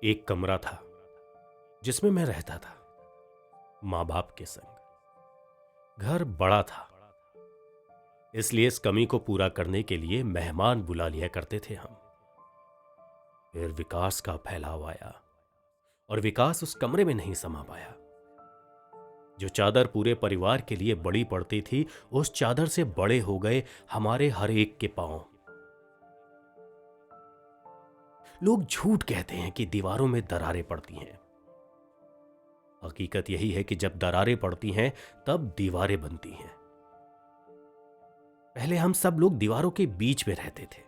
एक कमरा था जिसमें मैं रहता था माँ बाप के संग। घर बड़ा था, इसलिए इस कमी को पूरा करने के लिए मेहमान बुला लिया करते थे हम। फिर विकास का फैलाव आया और विकास उस कमरे में नहीं समा पाया। जो चादर पूरे परिवार के लिए बड़ी पड़ती थी, उस चादर से बड़े हो गए हमारे हर एक के पांव। लोग झूठ कहते हैं कि दीवारों में दरारें पड़ती हैं। हकीकत यही है कि जब दरारें पड़ती हैं तब दीवारें बनती हैं। पहले हम सब लोग दीवारों के बीच में रहते थे,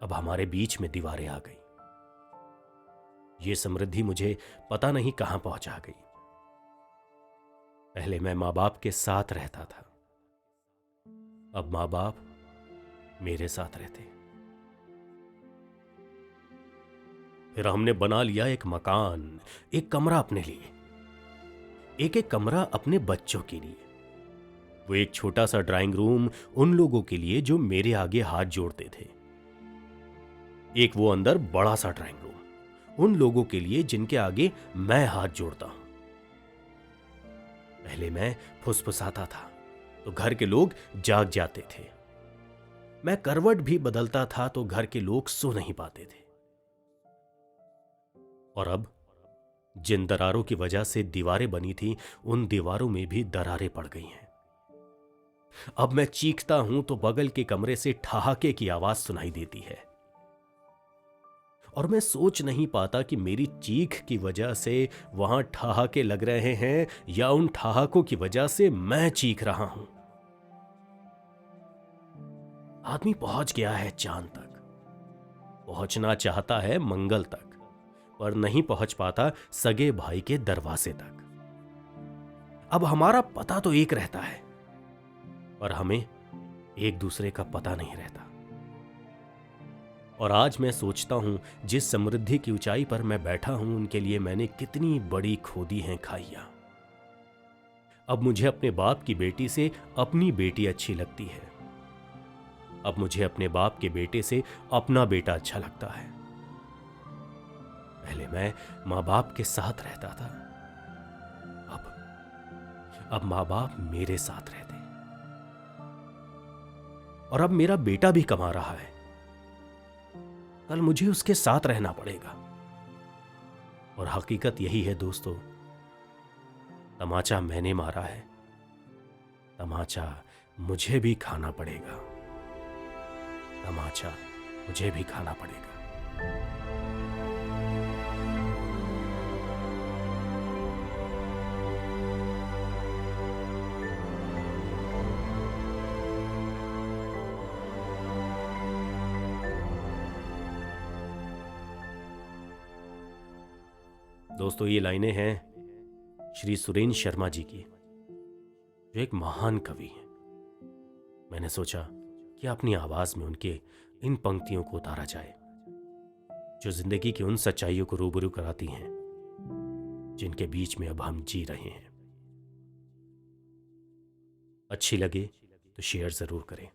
अब हमारे बीच में दीवारें आ गई। ये समृद्धि मुझे पता नहीं कहां पहुंचा गई। पहले मैं मां बाप के साथ रहता था, अब मां बाप मेरे साथ रहते। फिर हमने बना लिया एक मकान, एक कमरा अपने लिए, एक एक कमरा अपने बच्चों के लिए। वो एक छोटा सा ड्राइंग रूम उन लोगों के लिए जो मेरे आगे हाथ जोड़ते थे, एक वो अंदर बड़ा सा ड्राइंग रूम उन लोगों के लिए जिनके आगे मैं हाथ जोड़ता हूं। पहले मैं फुसफुसाता था तो घर के लोग जाग जाते थे। मैं करवट भी बदलता था तो घर के लोग सो नहीं पाते थे। और अब जिन दरारों की वजह से दीवारें बनी थी, उन दीवारों में भी दरारें पड़ गई हैं। अब मैं चीखता हूं तो बगल के कमरे से ठहाके की आवाज सुनाई देती है, और मैं सोच नहीं पाता कि मेरी चीख की वजह से वहां ठहाके लग रहे हैं या उन ठहाकों की वजह से मैं चीख रहा हूं। आदमी पहुंच गया है चांद तक, पहुंचना चाहता है मंगल तक, पर नहीं पहुंच पाता सगे भाई के दरवाजे तक। अब हमारा पता तो एक रहता है, पर हमें एक दूसरे का पता नहीं रहता। और आज मैं सोचता हूं, जिस समृद्धि की ऊंचाई पर मैं बैठा हूं, उनके लिए मैंने कितनी बड़ी खोदी हैं खाइयां। अब मुझे अपने बाप की बेटी से अपनी बेटी अच्छी लगती है। अब मुझे अपने बाप के बेटे से अपना बेटा अच्छा लगता है। पहले मैं मां बाप के साथ रहता था, अब मां बाप मेरे साथ रहते। और अब मेरा बेटा भी कमा रहा है, कल मुझे उसके साथ रहना पड़ेगा। और हकीकत यही है दोस्तों, तमाचा मैंने मारा है, तमाचा मुझे भी खाना पड़ेगा, तमाचा मुझे भी खाना पड़ेगा। दोस्तों, ये लाइनें हैं श्री सुरेंद्र शर्मा जी की, जो एक महान कवि हैं। मैंने सोचा कि अपनी आवाज में उनके इन पंक्तियों को उतारा जाए, जो जिंदगी की उन सच्चाइयों को रूबरू कराती हैं जिनके बीच में अब हम जी रहे हैं। अच्छी लगे तो शेयर जरूर करें।